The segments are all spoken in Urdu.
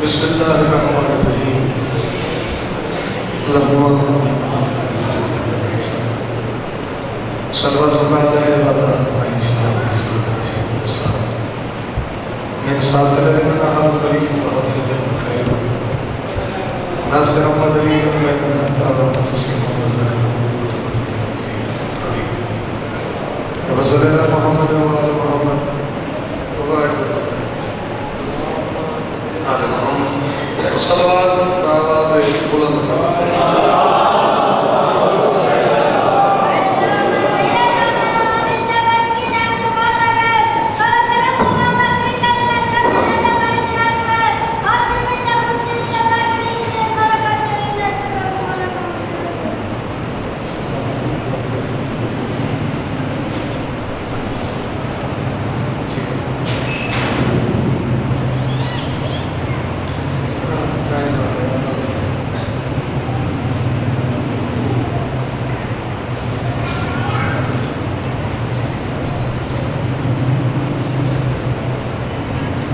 بسم اللہ الرحمن الرحیم اللہم صلواتک علیہ وعلا من ساتر منہا قریب وحافظ مقید ناصر مدنی من حتی تسلم وزکتا وصلی اللہ محمد وعلا محمد وعلا آل محمد صلوات آواز بلند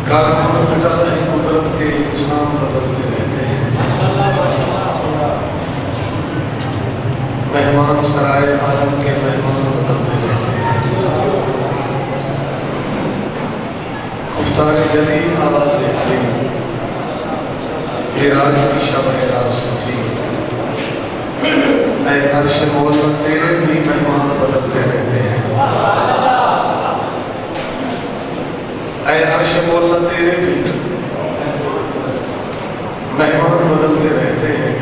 کارنامہ میں ڈالا ہے قدرت کے انسان بدلتے رہتے ہیں مہمان سرائے عالم کے مہمان بدلتے رہتے ہیں گفتار جلی آواز علی ہراج کی شب راز خفی اے عرش مولا تیرے بھی مہمان بدلتے رہتے ہیں اے عرش مولا تیرے بھی مہمان بدلتے رہتے ہیں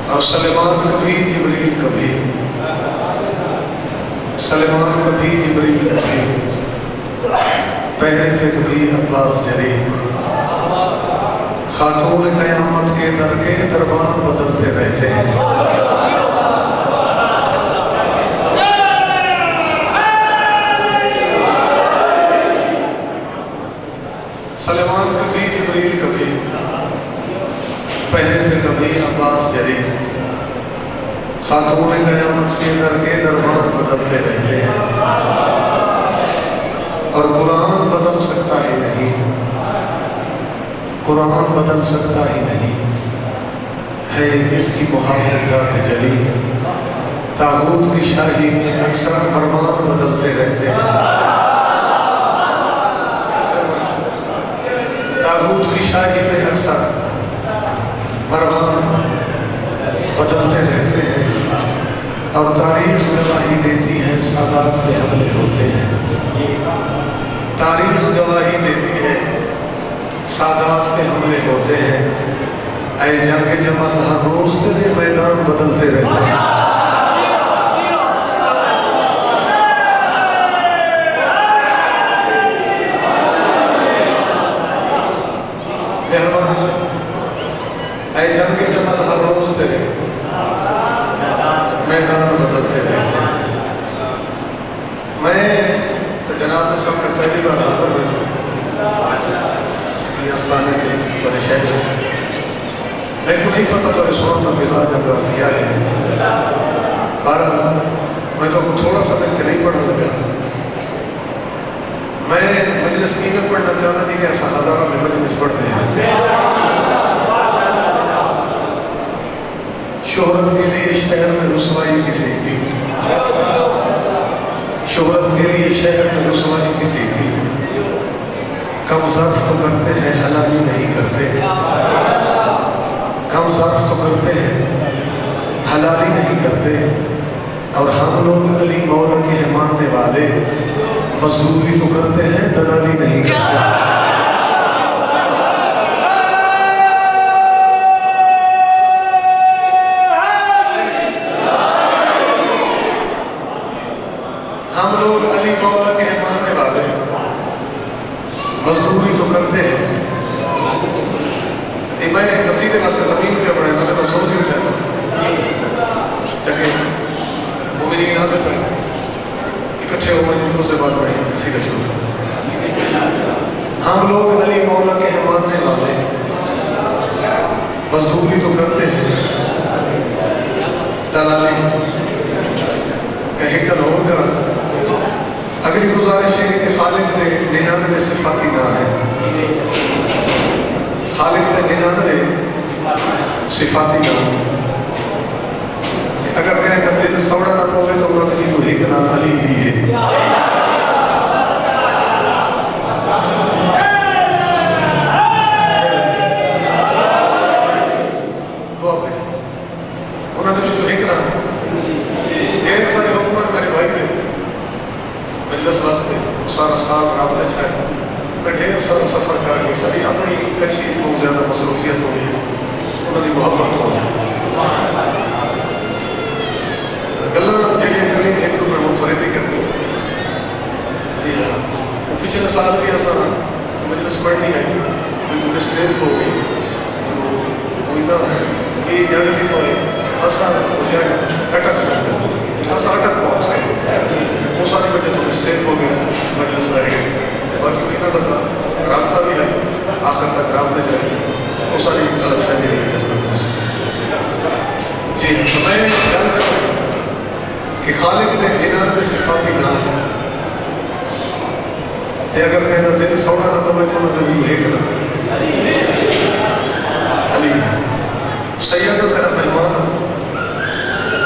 اور سلیمان کبھی جبریل کبھی سلیمان کبھی جبریل کبھی پہرے پہ کبھی عباس جری خاتون قیامت کے در کے دربان بدلتے رہتے ہیں سلیمان کبھی جبریل کبھی پہر پہ کبھی عباس جری خاتون قیامت کے در کے دربان بدلتے رہتے ہیں اور قرآن بدل سکتا ہی نہیں قرآن بدل سکتا ہی نہیں ہے اس کی محافظ ذات جلی طاغوت کی شاہی میں اکثر فرمان بدلتے رہتے ہیں طاغوت کی شاہی میں اکثر فرمان بدلتے رہتے ہیں اور تاریخ گواہی دیتی ہے سادات پہ حملے ہوتے ہیں تاریخ گواہی دیتی ہے سادات پہ حملے ہوتے ہیں اے جنگ جمل ہر روز تیرے میدان بدلتے رہتے ہیں مہربانی سے اے جنگ جمل ہر روز تیرے میدان بدلتے رہتے ہیں میں جناب میں سب نے پہلی بار حاضر ہوئی یہ آستانے کے بڑے شہر میں کو نہیں پتا تو رسول کا مزاج امراضیہ ہے بہرحال میں تو تھوڑا سا مل کے نہیں پڑھنے لگا میں مجلس کی میں پڑھنا چاہتا تھی کہ ایسا ہزاروں میں مجلس پڑھتے ہیں شہرت کے لیے شہر میں رسوائی کسی کی شہرت کے لیے شہر میں رسوائی کسی کی کم ظرف تو کرتے ہیں حلالی نہیں کرتے کم ظرف تو کرتے ہیں حلالی نہیں کرتے اور ہم لوگ علی مولا کے ماننے والے مزدوری تو کرتے ہیں دلالی نہیں کرتے ہم لوگ علی مولا کے ماننے والے مزدوری تو کرتے ہیں میں قصیدے واسطے زمین پہ پڑھے میں نے سوچ ہی جانا جبکہ مومنین آتے پہ اکٹھے ہوئے ہیں اس سے بعد میں قصیدہ شروع ہم لوگ علی مولا کے ماننے والے مزدوری تو کرتے ہیں دلالی کہیں کل ہو کر اگلی گزارش ہے کہ خالق نے 99 صفاتی نہ ہے 99 صفاتی نام اگر کہیں تو دل سوڑا نہ پوے تو انہوں نے جو ایک نا علی بھی ہے انہوں نے جو ایک نا ڈیر سارے حکومت میرے بھائی نے مجلس واسطے سارا سال رابطہ چھائے میں ڈھیر سارا سفر کر گئی ساری اپنی کچھی بہت زیادہ مصروفیت ہو گئی انہوں نے محبت ہو گئی گلہ جڑی کرنی ایک دو میں منفردی کرنی جی ہاں پچھلے سال بھی ایسا مجلس پڑھنی ہے بالکل مسٹیک ہو گئی جو امیدہ ہے یہ جانے بھی کوئی ایسا جانے اٹک سکتے ایسا اٹک پہنچ گئے وہ ساری وجہ تو مسٹیک ہو گئی مجلس رہ گئی باقی امیدہ تھا رابطہ بھی ہے آخر تک رابطہ جائے وہ ساری غلط فہمی نہیں جذبہ پہنچ جی ہاں تو میں خیال کروں کہ خالق نے 99 صفاتی نام تے اگر کہنا دل سوڑا نہ پوے تو نہ بھی ایک نام علی سید تیرا مہمان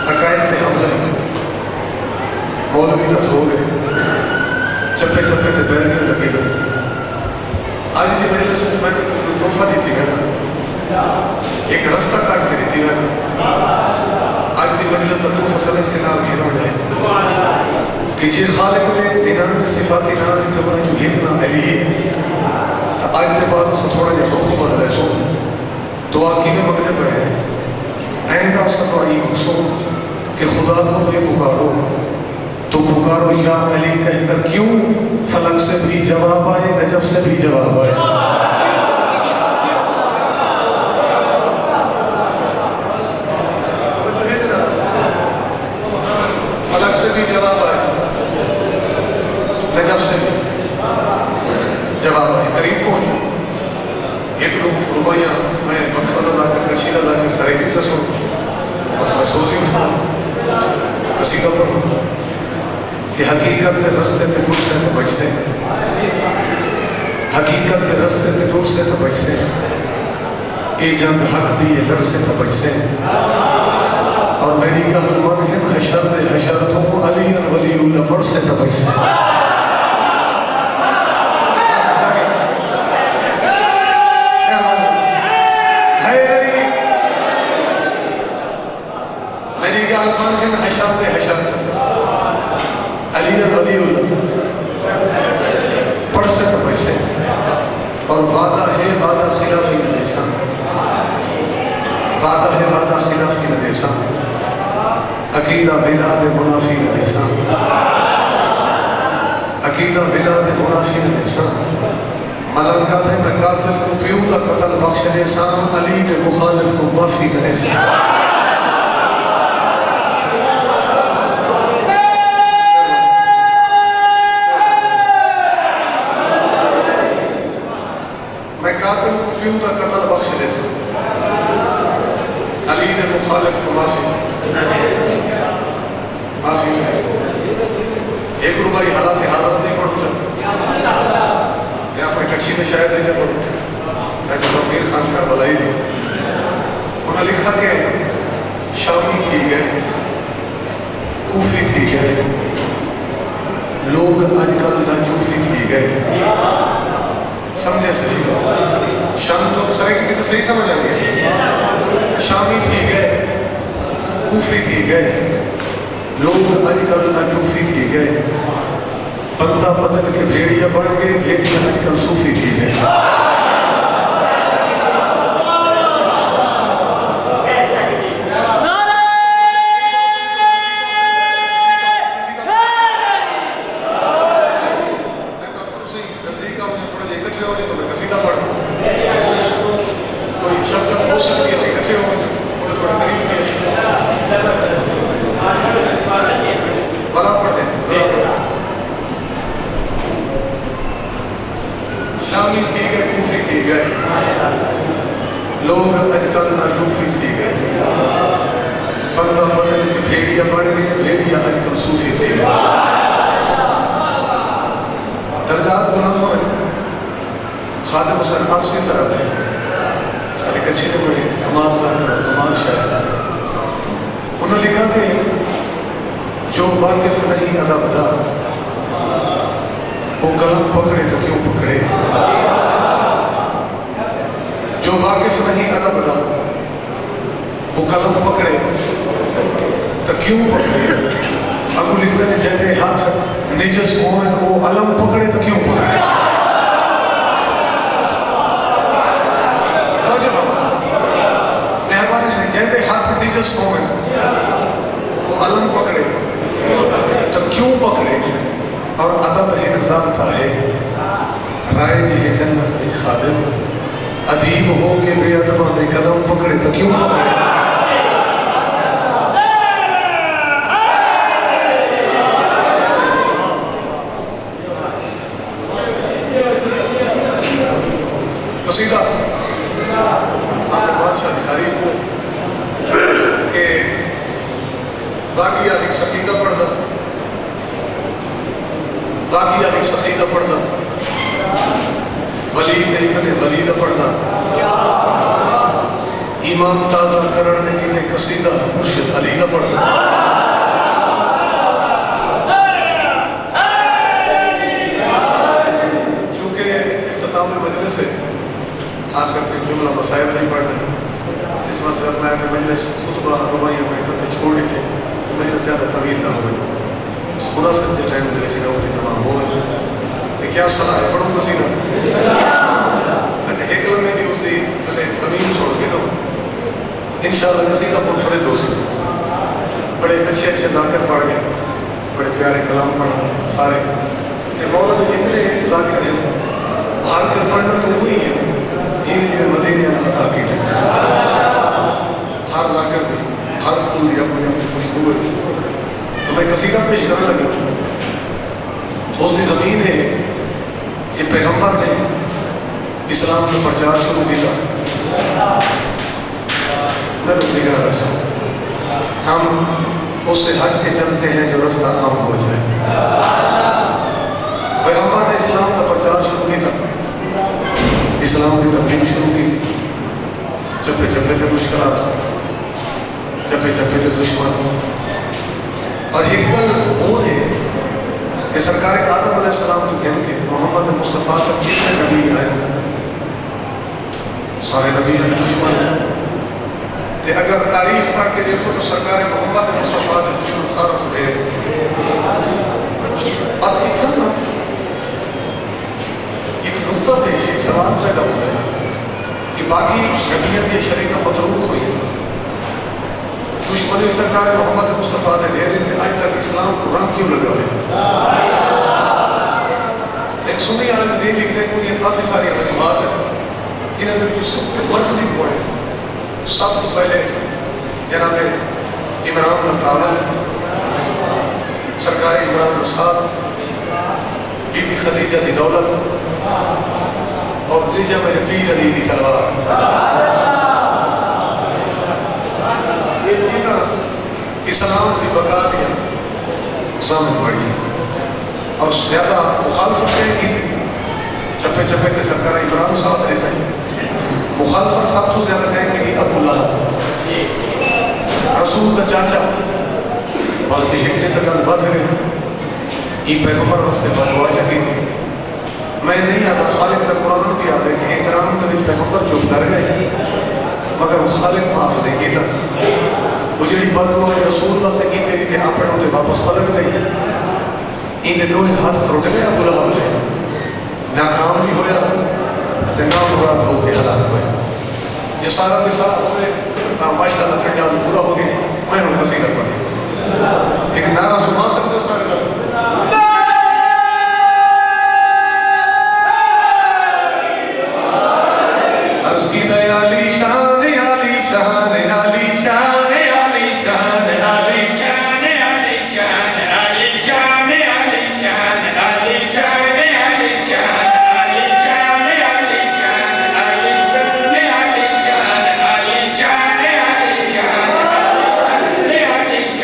عقائد تے حملہ مولوی نہ زور ہے چپے چپے تے بیرنگ لگے ہیں آج دی مجلس میں تو تحفہ دیتی ہے نا ایک رستہ کاٹ کے دیتی ہے نا آج دی مجلس تو تحفہ سمجھ کے نام گھر ہو جائے کہ جی خالق نے 99 صفاتی نام تو بڑا جو ایک نام علی ہے تو آج دے بعد سے تھوڑا جا روح بدل ہے سو دعا کی میں مگنے پہ ہے آئندہ سنوائی مقصود کہ خدا کو بھی پکارو تو پکارو یا علی کہہ کر کیوں فلک سے بھی جواب آئے نجف سے بھی جواب آئے فلک سے بھی جواب آئے نجف سے بھی جواب آئے قریب پہنچو ایک لوگ ربائیاں میں مقصد ادا کر کشید ادا کر سریکی سے سو بس میں سوزی اٹھا قصیدہ پڑھوں کہ حقیقت پہ رستے پہ دور سے تو بچ سے حقیقت پہ رستے پہ دور سے تو بچ سے اے جنگ حق دی یہ لڑ سے تو بچ سے اور میری کہل منگن حشر دے حشر تم علی ولی اللہ پڑھ سے تو بچ سے میری کہل منگن حشر دے حشر تم علی ولی اللہ پڑھ سے تو بچ سے اور وعدہ ہے وعدہ خلافی ندیسا وعدہ ہے وعدہ خلافی ندیسا عقیدہ بلاد منافی ندیسا عقیدہ بلاد منافی ندیسا ملنگا دے میں قاتل کو پیولا قتل بخش دیسا علی کے مخالف کو معافی ندیسا قاتل کو پیوں دا قتل بخش دے سا علی نے مخالف کو معافی دے سا ایک روبائی حالات حالت نہیں پڑھو جا میں اپنے کچھی میں شاید نہیں جا پڑھو چاہے جب امیر خان کربلائی دی انہوں نے لکھا کہ شامی تھی گئے کوفی تھی گئے لوگ آج کل ناجوفی تھی گئے سمجھے صحیح شام تو سرے کی تو صحیح سمجھ آگیا شامی تھی گئے کوفی تھی گئے لوگ آج کل ناجوفی تھی گئے بندہ بدل کے بھیڑیا بڑھ گئے بھیڑیا آج کل صوفی تھی گئے شامی تھی گئے کوفی تھی گئے لوگ اج کل ناجوفی تھی گئے بندہ بدل کے بھیڑیا بڑھ گئے بھیڑیا اج کل صوفی تھی گئے درجات بلندوں میں خادم حسین آسفی صاحب ہے ساری ایک اچھے سے بڑے کمال ذاکر اور کمال شاعر انہوں نے لکھا کہ جو واقف نہیں ادب دا وہ قلم پکڑے تو کیوں پکڑے، جو واقف نہیں ادب دا وہ قلم پکڑے تو کیوں پکڑے۔ اگو لکھتے ہیں جہنے ہاتھ نجس ہوئے وہ علم پکڑے تو کیوں پکڑے۔ مہربانی سے جہنے ہاتھ نجس ہوئے وہ علم پکڑے تو کیوں پکڑے۔ اور ادب ایک ضابطہ ہے رائے جی جنت اس خادم، ادیب ہو کے بے ادبہ دے قدم پکڑے تو کیوں پکڑے۔ قصیدہ آپ نے بادشاہ کی تعریف کو کہ واقعہ ایک سقیدہ پڑھنا، واقعہ ایک سقیدہ پڑھنا، ولید ابن ولید پڑھنا، ایمان تازہ کرنے کی تے قصیدہ مرشد علی نہ پڑھنا۔ چونکہ اختتام مجلس سے آخر تک جملہ مسائل نہیں پڑھنا، اس مسئلہ میں کہ مجلس خطبہ ربائیوں میں کتے چھوڑ لیتے مجلس زیادہ طویل نہ ہوئے، اس مناسب کے ٹائم میں چیزیں اوپری تمام ہو گئے کہ کیا صلاح ہے پڑھوں قصیدہ۔ اچھا ایک لمحے بھی اس دی پہلے زمین چھوڑ کے دو انشاءاللہ قصیدہ منفرد ہو سکے۔ بڑے اچھے اچھے ذاکر پڑھ گئے، بڑے پیارے کلام پڑھا سارے کہ مولا نے اتنے ذاکر ہیں بھار کر پڑھنا تو وہی ہے دھیرے دھیرے مدینے اللہ عطا کی تھے۔ ہر ذاکر دی ہر پوری اپنی اپنی خوشبو ہے۔ تو میں قصیدہ پیش کرنے لگا اس دی زمین ہے کہ پیغمبر نے اسلام کا پرچار شروع کیا، میں نگاہ رکھ سکتا ہم اس سے ہٹ کے چلتے ہیں جو رستہ عام ہو جائے۔ پیغمبر نے اسلام کا پرچار شروع کیا، اسلام کی تبلیغ شروع کی، چپے چپے تھے مشکلات، چپے چپے تھے دشمن، اور ایک پل وہ ہے کہ سرکار آدم علیہ السلام تو کہنے کے محمد مصطفیٰ تک جتنے نبی آئے سارے نبی ہیں دشمن ہیں۔ کہ اگر تاریخ پڑھ کے دیکھو تو سرکار محمد مصطفیٰ کے دشمن سارا کو دے اب اتنا ایک نقطہ پیش ایک سوال پیدا ہوتا ہے کہ باقی نبیت یہ شریعت متروک ہوئی ہے، دشمنی سرکار محمد مصطفیٰ نے ڈھیرے میں آج تک اسلام کو رنگ کیوں لگا ہے۔ ایک سنی عالم دین لکھنے کو یہ کافی ساری علمات ہیں جنہوں نے جو سب کے مرکزی پوائنٹ سب تو پہلے جناب عمران نتاول سرکار عمران نصاد بی بی خدیجہ دی دولت اور تیجا میرے پیر علی دی تلوار، یہ چیزاں اسلام کی بقا دیا سامنے پڑی اور زیادہ مخالفت کی تھی۔ چپے چپے کے سرکار عمران ساتھ رہتا ہے، مخالفت سب تو زیادہ کہیں کہ ابو لہب رسول کا چاچا، بلکہ ایک نے تک بات ہے یہ پیغمبر واسطے فتوا چکی تھی۔ میں نہیں آتا خالق کا قرآن بھی آدھے کہ احترام کے لیے پیغمبر چپ کر گئے مگر وہ خالق معاف نہیں کیتا، وہ جڑی بدعا رسول واسطے کی تھی اپنے ہوتے واپس پلٹ گئی، انہیں دوہے ہاتھ ٹوٹ گئے ابو لہب نے، ناکام بھی ہویا تے نامراد ہو کے ہلاک ہوئے۔ یہ سارا مثال ہوئے تا ماشاءاللہ کنڈال پورا ہو گیا۔ میں ہوں قصیدہ پڑھی ایک نعرہ سنا سکتے ہو سارے لوگ؟ عرض کی دے علی شان علی شان علی شان علی شان علی شان علی شان علی شان علی شان علی شان علی شان علی شان علی شان علی شان علی شان علی شان علی شان علی شان علی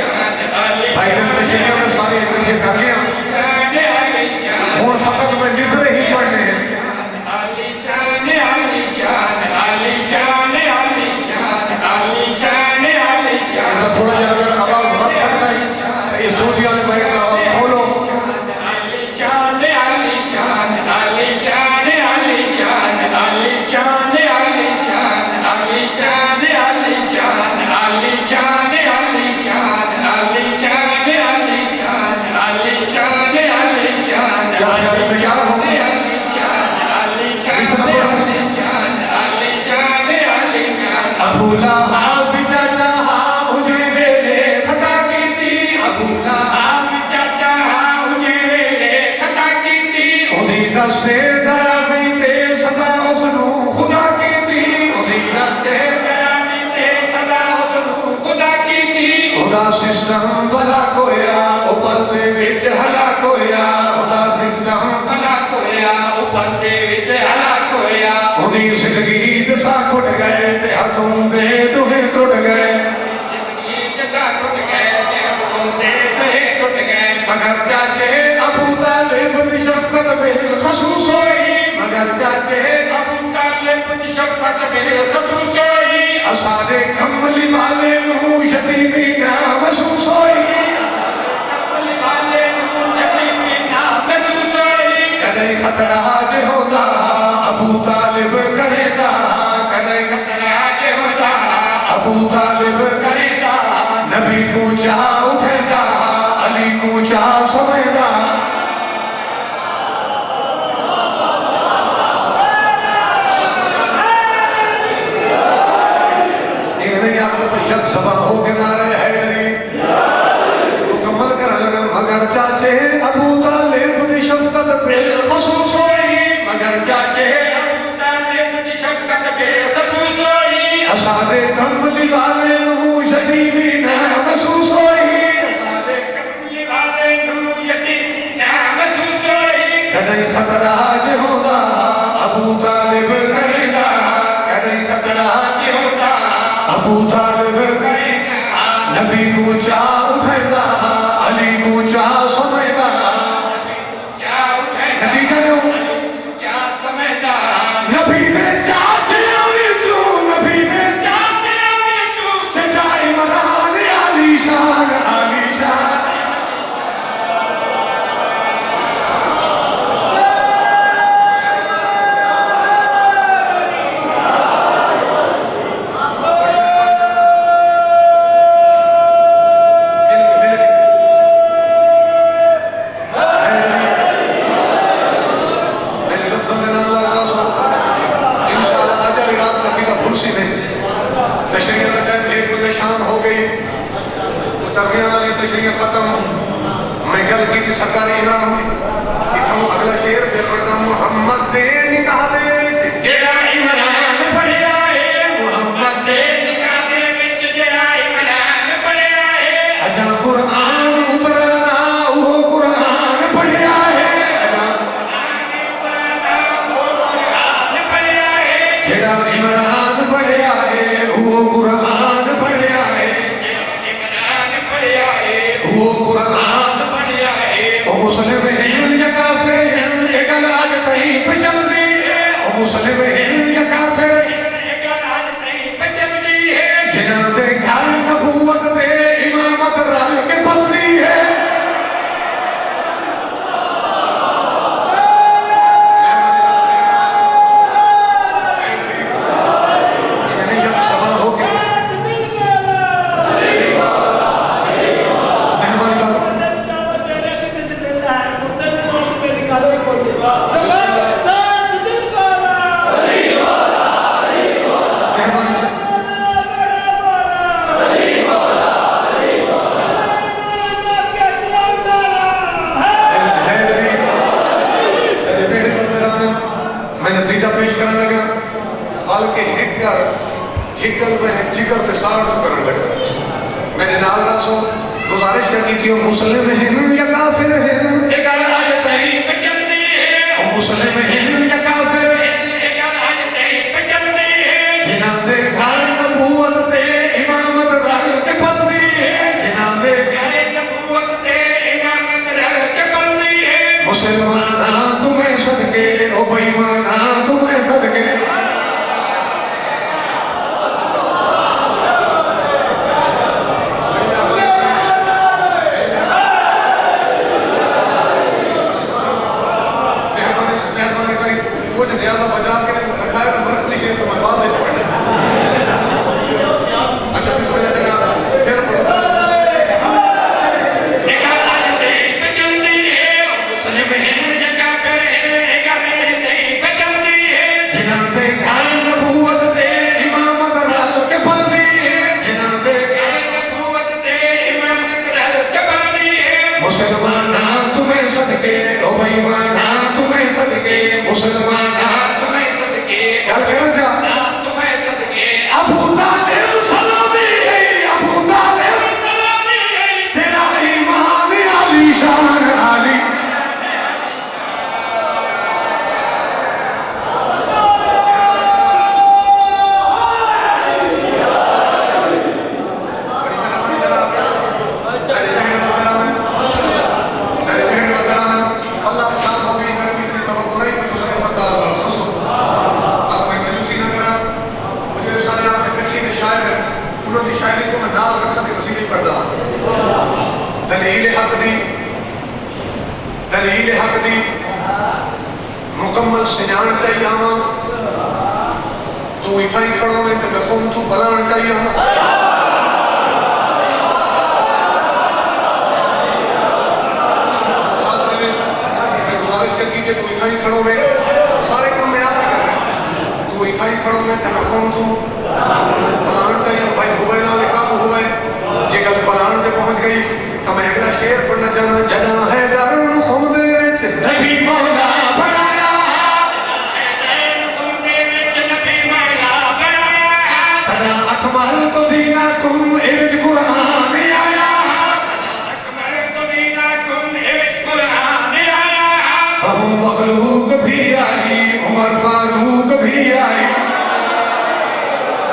شفقت بالخصوص ہوئی مگر چاچے ابو طالب دی شفقت بالخصوص ہوئی اسادے کملی والے نو یتیمی نہ محسوس ہوئی کملی والے نو یتیمی نہ محسوس ہوئی کدے خطرہ جے ہوتا ابو طالب کرے دا کدے خطرہ جے ہوتا ابو طالب کرے دا نبی کو چاہ اٹھے دا علی کو چاہ سمے دا یک زبان ہو کے نعرہ حیدری مکمل کر لگا مگر چاچے ابو طالب دی شفقت بالخصوص ہوئی مگر چاچے ابو طالب دی شفقت بالخصوص ہوئی اسادے کملی والے نو یتیمی نہ محسوس ہوئی اسادے کملی والے نو یتیمی نہ محسوس ہوئی کدے خطرہ جے ہوتا ابو طالب کرے گا کدے خطرہ جے ہوتا ابو طالب نبی کو چاہ اٹھے دا علی کو چاہ سمے دا چاہ اٹھے دا نتیجہ دو چاہ سمے دا نبی نے چاچے علی جو نبی نے چاچے علی جو چچا عمران علی شان علی شان شام ہو گئی وہ درمیان والی تشریح ختم میں گل کی تھی سرکاری امام اتھوں اگلا شعر پہ پڑھتا محمد دے نکاح دے وچ جڑا عمران پڑھیا ہے محمد دے نکاح دے وچ جڑا عمران پڑھیا ہے اجا قرآن اترنا وہ قرآن پڑھیا ہے اجا قرآن پڑھیا ہے جڑا عمران پڑھیا ہے وہ قرآن پڑھیا ہے وہ قرآن پڑھیا ہے او مسلم ہند یا کافر ہند ایک آج تہیں پہ چل دی او مسلم ہند یا کافر ایک آج تہیں پہ چل دی ہے جنہاں دے گھر نبوت دے امامت رل کے پل دی ہے یعنی جب سبا ہو کے مہمانی بابا مہربانی سے میں نتیجہ پیش کرنے لگا بلکہ ہکل میں جگر تے سارت کرنے لگا میں نے نال راسو گزارش کی تھی مسلم ہن یا کافر ہن ایک آج تہیں پہ چل دی ہے مسلم ہن یا کافر ایک آج تہیں پہ چل دی ہے جنہاں دے گھر نبوت تے امامت رل کے پل دی ہے جنہاں دے گھر نبوت تے امامت رل کے پل دی ہے مسلمانہ تمہیں صدقے او بیمانہ تمہیں صدقے مہربانی سے کچھ نیازہ بجا کے رکھا ہے مرکزی شہر تو میں بعد میں پڑھنا اچھا کس وجہ جناب پھر پڑھتا ایک آج تہیں پہ چل دی ہے مسلم ہند یا کافر ایک آج تہیں پہ چل دی ہے جنہاں دے گھر نبوت دے امامت رل کے پل دی ہے جنہاں دے نبوت تے امامت رل کے پل دی ہے مسلمانہ تمہیں صدقے او بیمانہ تمہیں صدقے مسلمانہ تمہیں صدقے گل کرنا چاہ تمہیں صدقے ابو طالب سلامی ہے ابو طالب سلامی ہے تیرا ایمان علی شان علی بڑی مہربانی جناب اللہ دلیل حق دی مکمل سجان چاہیے آواں تو اتھا ہی کھڑو میں تے میں تو بلان چاہیے آواں ساتھ میں گزارش کر کیجئے تو اتھا ہی کھڑو میں سارے کام میں آپ ہی کر رہے تو اتھا ہی کھڑو میں تے میں تو بلان چاہیے بھائی موبائل والے کام ہوئے یہ گل بلان دے پہنچ گئی تو میں اگلا شعر پڑھنا چاہوں جنا ہے درن خم دے وچ نبی مولا بنایا تدا اکمل تو دینکم ارج قرآن آیا بہو مخلوق بھی آئی عمر فاروق بھی آئی مخلوق بھی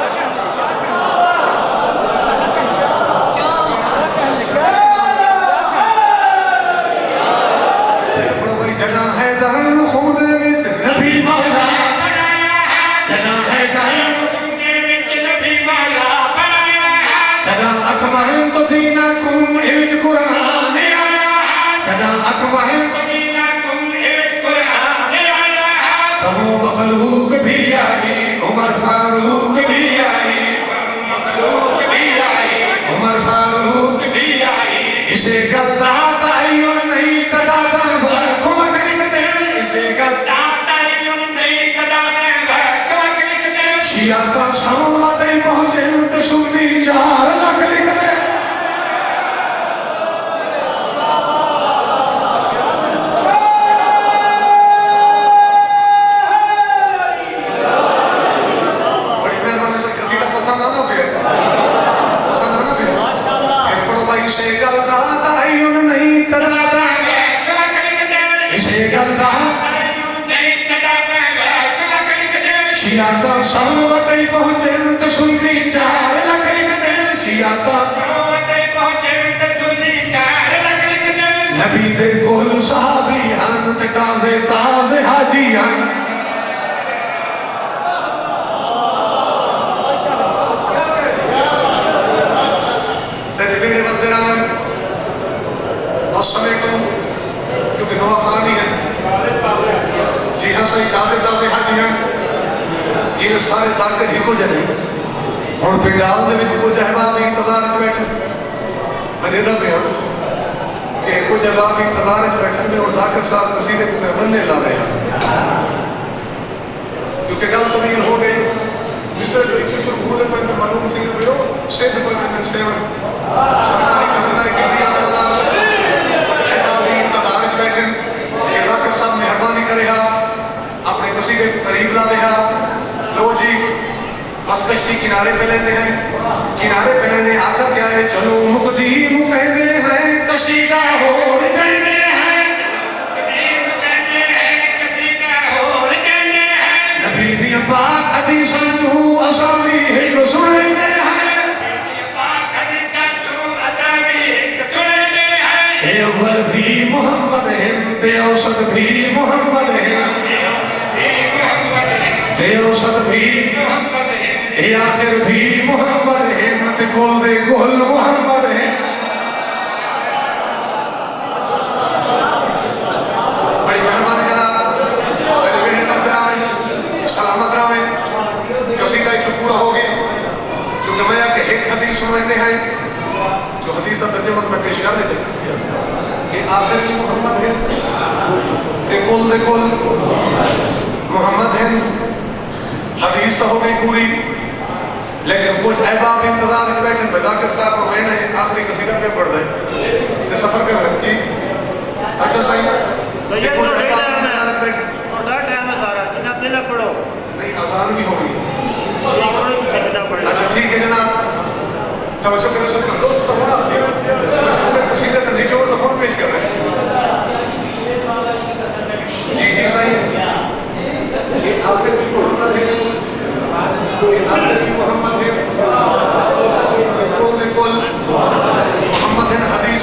آئی عمر فاروق بھی آئی عمر فاروق بھی آئی اسے گلتا تعین نہیں تدادا بھرکمک لکھ دے اسے گلتا تعین نہیں تدادا بھرکمک لکھ دے شیعہ تا سمت پہنچل تے سنی 4 لاکھ لکھ دے شیعہ سموتی پہنچل تو سنی 4 لاکھ لکھ دے شیعہ سموتی پہنچل تو سنی 4 لاکھ لکھ دے نبی دے کل صحابی ہن تے تازے حاجی ہن تیرے بیڑے وزیران السلام کیونکہ نوہ خانی ہیں جی ہاں صحیح تازے حاجی ہیں جنہیں سارے ذاکر ہی کو جنے اور پنڈال دے وچ کچھ احباب انتظار وچ بیٹھے میں نے دل گیا کہ کچھ احباب انتظار وچ بیٹھے میں اور ذاکر صاحب قصیدے کو بننے لا رہے ہیں کیونکہ گل طویل ہو گئی دوسرے جو اچھے شروع ہونے پر میں معلوم تھی کہ بیرو سیدھ پر میں سیون سرکاری کلندر کی بریاد اللہ کچھ احباب انتظار وچ بیٹھے کہ ذاکر صاحب مہربانی کرے ہا اپنے قصیدے کو قریب لا رہے ہا لو جی بس کشتی کنارے پہ لیندے ہیں کنارے پہ لیندے آخر کیا ہے چلو مقدیم کہندے ہیں کشیدہ ہو جاندے ہیں نبی دی پاک حدیثاں چوں اسامی ہک سنندے ہیں اے اول بھی محمد ہیں تے اوسط بھی محمد ہیں تے اوسط بھی اے آخر بھی محمد ہیں تے کل دے کل محمد ہیں بڑی مہربانی جناب میرے بیٹے کا سلام سلامت رہے قصیدہ ایک پورا ہو گیا کیونکہ میں کہ ایک حدیث سنتے ہیں جو حدیث کا ترجمہ میں پیش کر لیتے کہ آخر بھی محمد ہیں تے کل دے کل محمد ہیں حدیث تو ہو گئی پوری لیکن کچھ احباب انتظار میں بیٹھے بذاکر صاحب کو میں نے آخری قصیدہ پہ پڑھ دے تے سفر کر رہے جی اچھا صحیح یہ کچھ احباب انتظار میں بیٹھے بڑا ٹائم ہے سارا جناب دلہ پڑھو نہیں آزان بھی ہوگی اچھا ٹھیک ہے جناب توجہ کرے سکتے دوست تو ہونا سی پورے قصیدے کا نچوڑ تو خود پیش کر رہے ہیں جی جی صحیح یہ آخر بھی محمد ہے یہ آخر بھی محمد ہے کل محمد ہے حدیث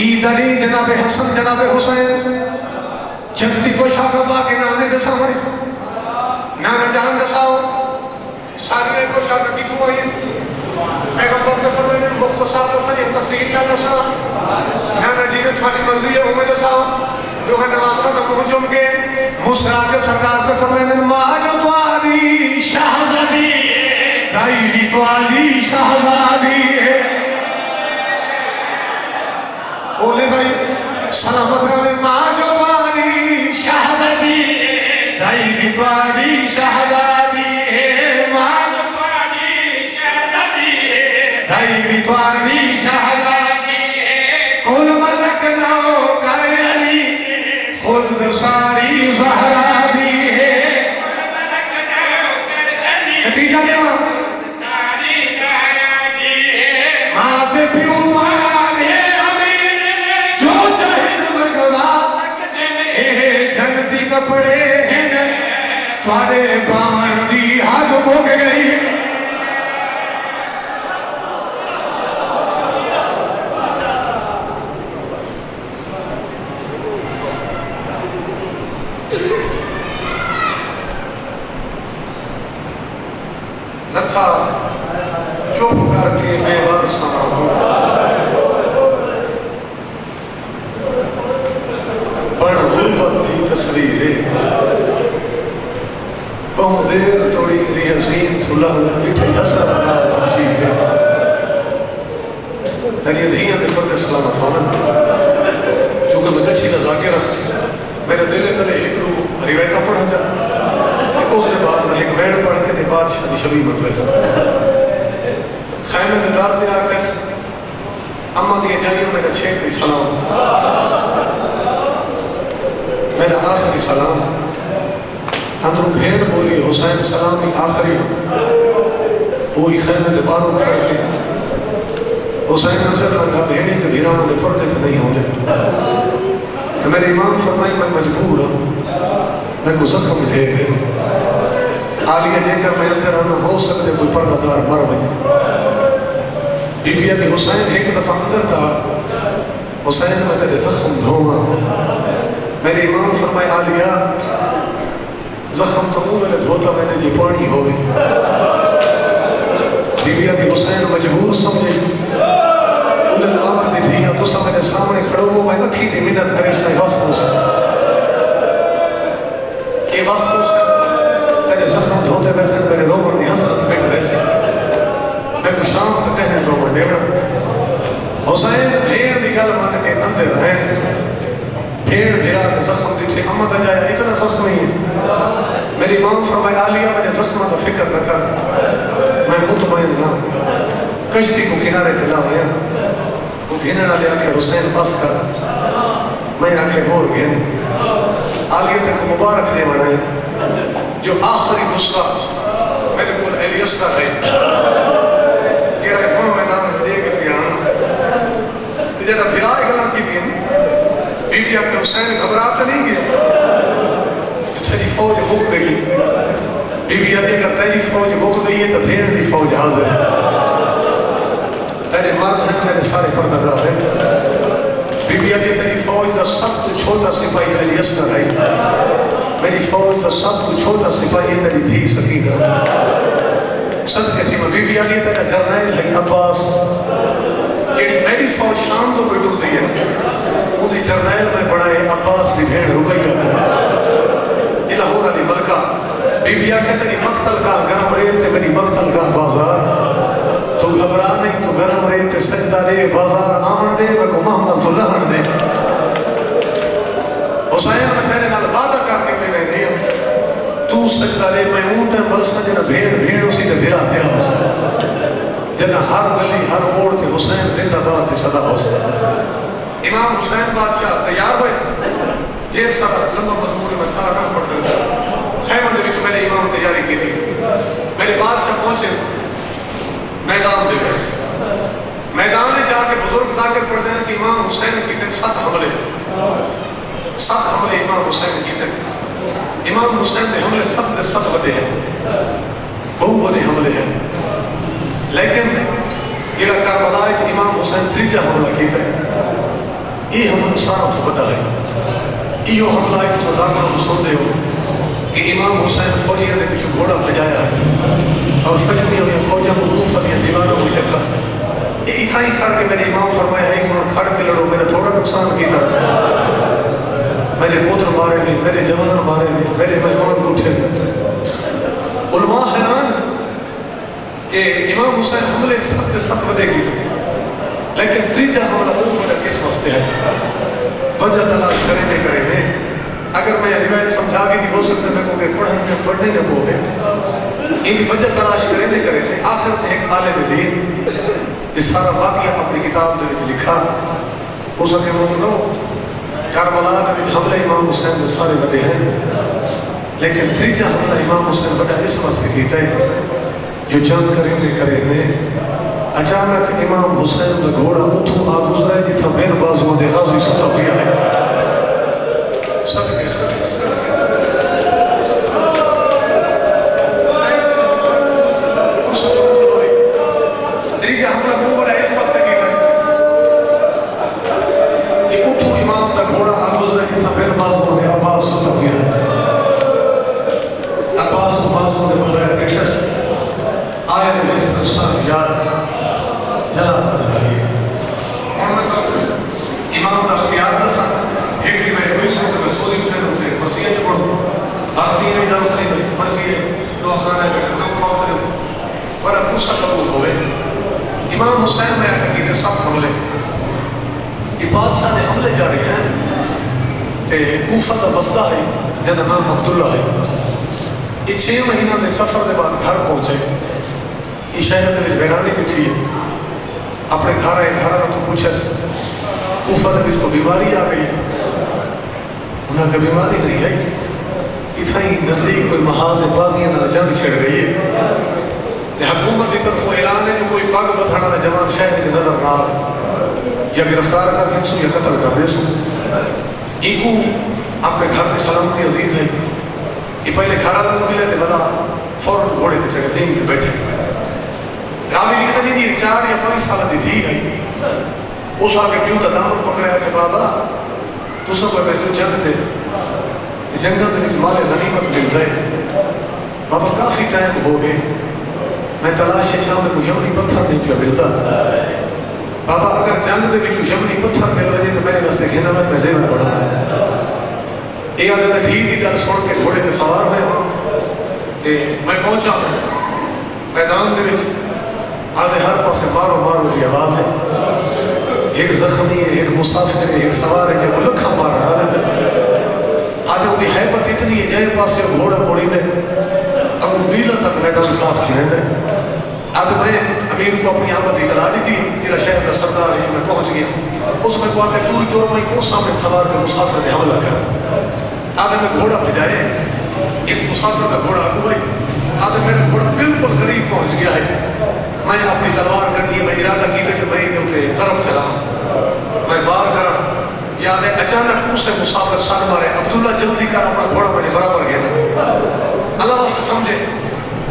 عید علی جناب حسن جناب حسین جنتی پوشاک با کے نانے دسا ہوئے نانا جان دساؤ ساری پوشاک کی تو آئی پیغمبر کے فرمائے مختصر دسا یہ تفصیل نہ دسا نانا جی نے تھوڑی مرضی ہے ہمیں دساؤ دوہا نواسا دا محجم کے مسرا کے سرکار پہ فرمائے ماجو تو آلی شہزادی دائیلی تو آلی شہزادی ہے بولے بھائی سلامت رہے ماجو تو آلی شہزادی دائیلی تو آلی شہزادی ہے ماجو تو آلی شہزادی ہے دائیلی تو آلی شہزادی ہے کل ملک ناؤ کر علی خلد ساری زہرا دی ہے کل ملک ناؤ کر علی نتیجہ دے ساری زہرا دی ہے ماں دے پیوں کپڑے ہیں توارے باون دی حد بھوگ گئی لتھا چپ کر کے بیوار سما ہوں بڑھ غلبت دی تصویر بہت دیر توڑی ریاضین تو لہنا بیٹھے حسر بنا تمشیر تنی دھیاں دے پردے سلامت ہونا چونکہ میں کچھی نزاکر میرے دلے تلے ایک رو روایتہ پڑھا جا اس کے بعد میں ایک ویڑ پڑھ کے دے بادشاہ دی شبی مطلع سا خیمہ دار دے آکے اما دیئے جائیوں میں نے چھیک دی سلام میرا آخری سلام اندروں بھیڑ بولی حسین سلامی آخری وہی خیمہ دے باروں کرتے حسین نظر لگا بھیڑی تے بھیرامہ دے پردے تے نہیں ہونے تو میرے امام فرمائی میں مجبور ہوں میں کو زخم دے گئے آلیہ جے کر میں اندر آنا ہو سکتے کوئی پردہ دار مر بجے بی بی علی حسین ایک دفعہ اندر تھا حسین میں تیرے زخم دھوما میرے امام فرمائے آلیہ زخم تو میں نے دھوتا میں نے جی پانی ہوئے بی بی علی حسین مجبور سمجھے انہیں الامر دی دیا تو سب میرے سامنے کھڑو ہو میں اکھی دی مدد کرے شاہی واسطوں سے یہ واسطوں سے تیرے زخم دھوتے ویسے میرے رومن دی حسرت بیٹھ ویسے میں کو شام تک کہیں رومن ڈیوڑا حسین بھیڑ دی گل مان کے اندر ہیں بھیڑ بھیرا دے زخم دیچھے امت جایا اتنا زخم ہی ہے میری امام فرمائے آلیہ میں زخمہ دا فکر نہ کر میں مطمئن نہ کشتی کو کنارے دلا آیا وہ گھننا لیا کہ حسین بس کر میں آنکھیں گور گھن آلیہ تک مبارک دے بڑھائیں جو آخری نسخہ میرے کول ایلیس کا ہے جیڑا ایک میدان میں دے کے پیانا جیڑا بھرائے گلا کی دین بی بی اپنے حسین گھبراتا نہیں گیا تیری فوج بھوک گئی بی بی اپنے کہا تیری فوج بھوک گئی ہے تو بھیڑ دی فوج حاضر ہے تیرے مرد ہیں میرے سارے پردگار ہیں بی بی اپنے تیری فوج دا سب تو چھوٹا سپاہی علی اسکر ہے میری فوج دا سب تو چھوٹا سپاہی ہے تیری دھی سکینہ صدقے تھی میں بی بی اپنے تیرا جرنیل ہے عباس جیڑی میری فوج شام تو بیٹھو دی ہے اُنہیں جرنیل میں بڑھائے عباس دی بھیڑ رکھئی ہے لاہور علی ملکہ بی بی آکے تیری مقتل کا گرم ریت تے میری مقتل کا بازار تو گھبرا نہیں تو گرم ریت تے سجدہ لے بازار آمن دے میں کو محمد تو لہن دے حسین میں تیرے نال وعدہ کر کے میں دیا تو سجدہ لے میں اونٹ ہے بلسا جنہ بھیڑ اسی تے بھیرا ہو سکتا جنہ ہر گلی ہر موڑ تے حسین زندہ باد تے صدا ہو سکتا امام حسین بادشاہ تیار ہوئے دیر سارا لمبا مضمون میں سارا کام پڑھ سکتا خیمہ دے وچ میں نے امام تیاری کی تھی میرے بادشاہ پہنچے میدان دے میدان میں جا کے بزرگ ذاکر پڑھ دیں کہ امام حسین کی تن 7 حملے امام حسین کی تن امام حسین دے حملے 7 وڈے ہیں بہت بڑے حملے ہیں لیکن جڑا کربلا وچ امام حسین تیجا حملہ کیتا ہے یہ ہم سارا تو بڑا ہے یہ حملہ ایک مذاکرہ کو سن دے ہو کہ امام حسین فوجیہ نے پیچھے گھوڑا بھجایا ہے اور سجدی ہوئی فوجہ کو دوسرا بھی دیواروں کو لگا یہ اتھا ہی کھڑ کے میں نے امام فرمایا ہے کہ انہوں کھڑ کے لڑو میں نے تھوڑا نقصان کی تھا میرے پوتر مارے گئے میرے جوان مارے گئے میرے مہمان اٹھے علماء حیران کہ امام حسین حملے 7 بدے کی تھے لیکن تریجہ حملہ وہ بڑا کس واسطے ہے وجہ تلاش کریں دے اگر میں روایت سمجھا گی تھی ہو سکتا میں کو پڑھنے نہ ہو گئے ان وجہ تلاش کریں دے آخر میں ایک عالم دین اس سارا واقعہ اپنی کتاب دے وچ لکھا ہو سکے مومنو کربلا دے وچ حملہ امام حسین دے سارے بڑے ہیں لیکن تریجہ حملہ امام حسین بڑا اس واسطے کیتا ہے جو جنگ کریں دے اچانک امام حسین دا گھوڑا اتھو آ گزرا ہے جتھا بین بازوں دے غازی ستا پیا ہے صدقے تریجہ حملہ کو بڑا اس واسطے کیتا ہے کہ اتھو امام دا گھوڑا آ گزرا ہے جتھا بین بازوں دے عباس ستا پیا ہے عباس کو بازوں دے بغیر بیٹھس آئے میں اس نصان یاد جلا پتہ لگی امام دا خیال نسا ایک دی میں کوئی سوٹے میں سوزی اٹھے روٹے مرسیہ چھ پڑھو آخری میں جاؤ اتنی بھائی مرسیہ نو خانہ بیٹھے نو پاؤ کرے پر اب کچھ قبول ہوئے امام حسین میں آکا کی سب حملے یہ بادشاہ نے حملے جا رہے ہیں تے کوفہ دا بسدہ ہے جنہ نام عبداللہ ہے یہ 6 مہینہ دے سفر دے بعد گھر پہنچے یہ شہر دے بیرانی بٹھی ہے اپنے گھر آئے گھر آئے تو پوچھا کوفہ دے بچ کو بیماری آ گئی انہاں کا بیماری نہیں آئی اتھا ہی نزدیک کوئی محاذ باغیاں نہ جنگ چھڑ گئی ہے حکومت کی طرف اعلان ہے کہ کوئی پاک بتھانا نہ جوان شہر کے نظر نہ آئے یا گرفتار کر دیں سو یا قتل کر دیں سو ایکو اپنے گھر کی سلامتی عزیز ہے یہ پہلے گھر آنے کو ملے تھے بلا فوراں گھوڑے کے چکے زین کے بیٹھے راوی لکھتا نہیں دی 4 یا 5 سالہ دی دھی گئی اس آگے پیوں دا دامن پکڑایا کہ بابا تو سب میں جو جنگ تھے جنگل دے مال غنیمت مل رہے بابا کافی ٹائم ہو گئے میں تلاش شام میں یمنی پتھر نہیں پیا ملتا بابا اگر جنگ دے وچ یمنی پتھر مل رہے تو میرے واسطے گھنا میں زیور پڑھا یہ آدھے میں دھی دی گل سن کے گھوڑے تے سوار ہوئے کہ میں پہنچا میدان دے وچ آدھے ہر پاسے مارو مارو کی آواز ہے ایک زخمی ہے ایک مسافر ہے ایک سوار ہے جو لکھا مار رہا ہے آدھے انہی حیبت اتنی ہے جائے پاسے گھوڑا موڑی دے اب بیلا تک میدان صاف کھڑے دے آدھے میں امیر کو اپنی آمد اطلاع دی تھی جیڑا شہر کا سردار ہے میں پہنچ گیا اس میں کو آکے دوری دور میں کو سامنے سوار کے مسافر نے حملہ کر آدھے میں گھوڑا بھجائے اس مسافر کا گھوڑا اگوائی آدھے میرا گھوڑا بالکل قریب پہنچ گیا ہے میں اپنی تلوار کرتی میں ارادہ کی کہ میں نے ضرب چلا میں وار کرا یاد ہے اچانک اس سے مسافر سار مارے عبداللہ جلدی کر اپنا گھوڑا میرے برابر گیا نا اللہ واسطے سمجھے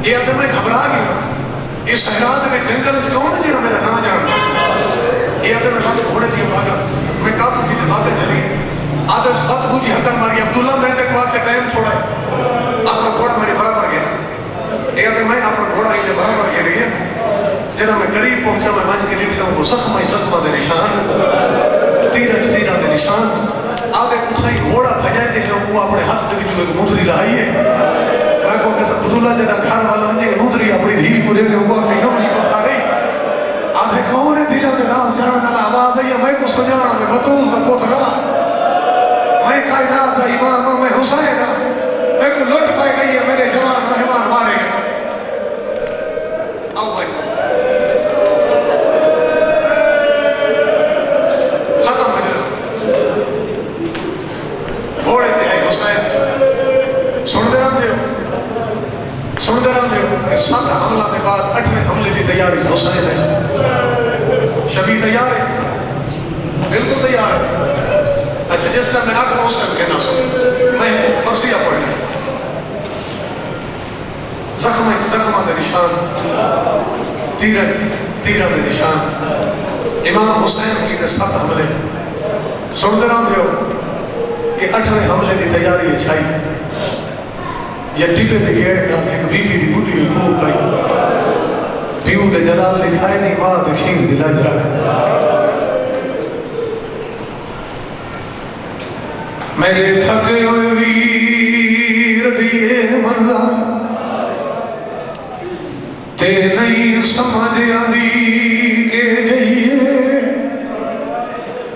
یہ آدھے میں گھبرا گیا اس صحرات میں جنگل کون ہے جنہا میرا نام جانتا یہ آدھے میں بات گھوڑے دیا بھاگا میں کافی کی دباتے چلی آدھے اس بات بجھی حکر ماری عبداللہ میں تک بات کے ٹائم چھوڑا ہے اپنا گھوڑا میرے برابر گیا یہ آدھے میں اپنا گھوڑا ہی برابر گیا رہی ہے جنہا میں قریب پہنچا میں من کے لٹھے ہوں کو زخمہ دے نشان تیرہ دے نشان آگے اتھائی گھوڑا بھجائے دیکھنے وہ اپنے ہاتھ دے جو ایک مدری لائی ہے میں کو کہتا عبداللہ جنہا گھر والا مجھے مدری اپنی دھی کو دے دے ہوا کہ یوں نہیں پتا رہی آدھے کون ہے دلہ دے راز جانا نالا آواز ہے یا میں کو سجانا میں بطول دا پوترا میں کائنات دا امام میں حسین میں کو لٹ پائے گئی ہے میرے جوان مہمان مارے گئے آؤ بھائی ختم مجلس گھوڑے تے ہے حسین سن دے رہا دیو کہ 7 حملہ کے بعد 8ویں حملے کی تیاری حسین ہے شبی تیار ہے بالکل تیار ہے اچھا جس کا میں آکھا اس کا کہنا سن میں مرثیہ پڑھنے زخمہ دے نشان تیرہ دے نشان امام حسین کی 7 حملے سنتے رہتے ہو کہ 8ویں حملے کی تیاری ہے چھائی یہ ٹیپے دے گیٹ دا ایک بی بی دی بودی ہوئی کوپ گئی پیو دے جلال لکھائے نہیں ماں دے خیر دی لج رکھ میرے تھکے ہوئے ویر دیئے منظر تے نہیں سمجھ آندی کے جئیے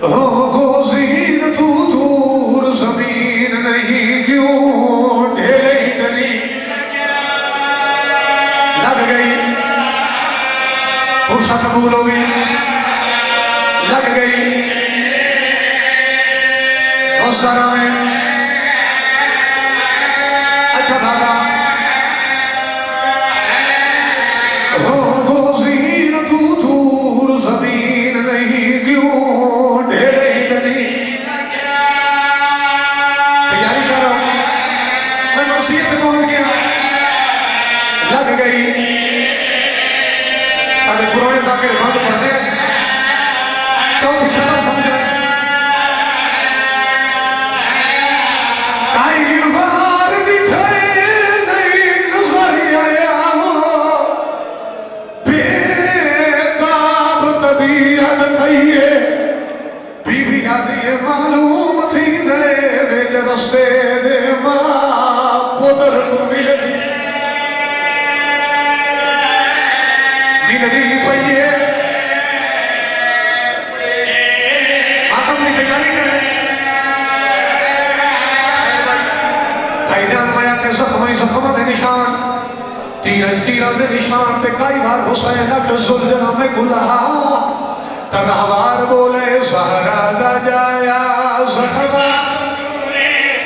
ہو گوزین تو دور زمین نہیں کیوں ڈھیلے ہی گلی لگ گئی فرصت قبول ہوگی لگ گئی روزگارہ میں اچھا بھاگا ہو گوزین تو دور زمین نہیں کیوں ڈھیلے ہی گلی تیاری کرو میں مسیحت پہنچ گیا لگ گئی ساڑھے پرانے ذاکر بند پڑھتے ہیں چوتھی شبر سمجھائیں معلوم تھی دے دے رستے دے ماں پودر کو ملدی پئیے آدم کی تیاری کریں بھائی جان مایا کے زخمائی زخمہ دے نشان تیرہ دے نشان تے کئی بار حسین اکر زلجنہ میں گلہا تنہوار بولے زہرہ دا جایا زخمہ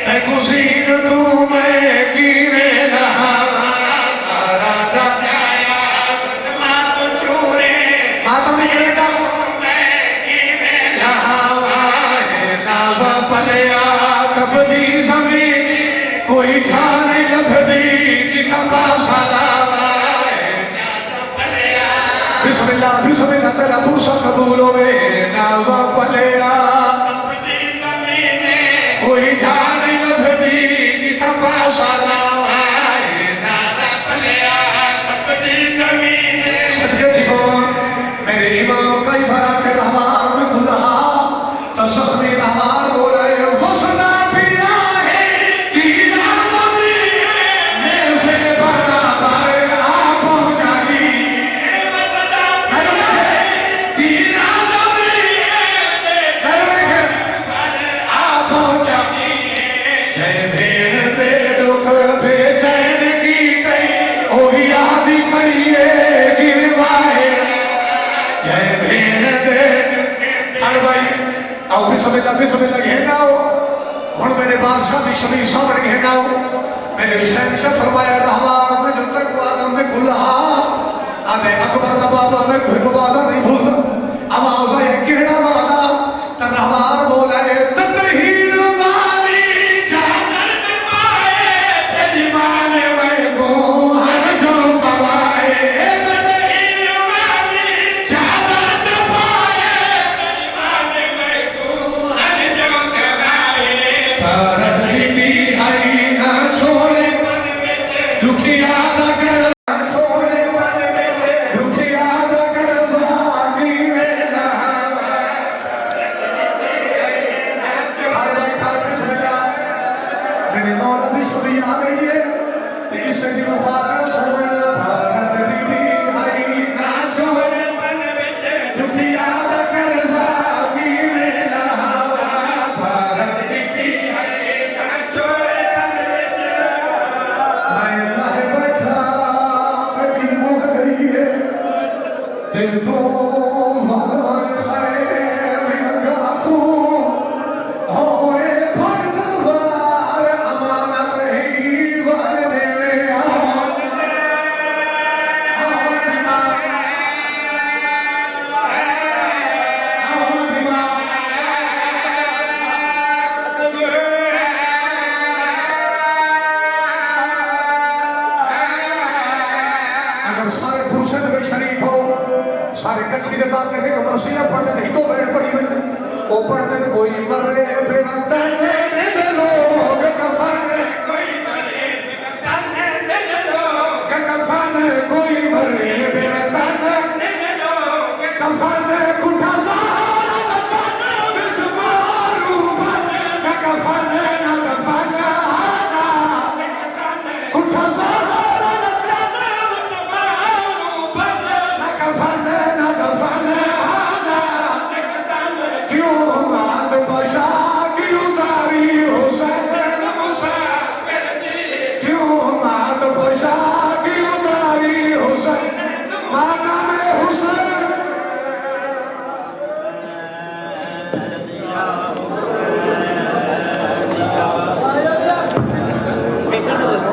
تے گزین تو میں گیرے لہا زہرہ دا جایا زخمہ تو چورے ماتم کرے دا لہا نازہ پلیا کبھی زمین کوئی جھانے لبھدی کی کپا سالامہ بسم اللہ تیرا پورسا قبول ہوئے نازا پلیا کوئی جان لبھدی کی تپا سالام نازا پلیا صدقے تھی کون میرے امام کئی بھرا کے رہوار میں گلہا تا زخمی رہوار بولے فسنا پیا ہے تیرا زمین میں سے بھرا بارے آپ پہنچا گی بسم اللہ گھینا ہو ہون میرے بادشاہ دی شبیر سامنے گھینا ہو میں نے حسین سے فرمایا رہوار میں جو تک وہ آدم میں گلہا آنے اکبر دا بابا میں کوئی کو بادہ نہیں بھولتا آوازہ ایک گھینا مانا تا رہوار بولا ہے تدہیر والی جانر دبائے تیجی مانے میں کو ہر جو قوائے تدہیر والی جانر دبائے تیجی مانے میں کو ہر جو قوائے پرد دیتی ہائی نہ چھوڑے دکھیا نہ کر سارے کچھ رضا کرے کہ مرسیہ پڑھنے نہیں کو بیڑ پڑی ہوئی وہ پڑھنے کوئی مرے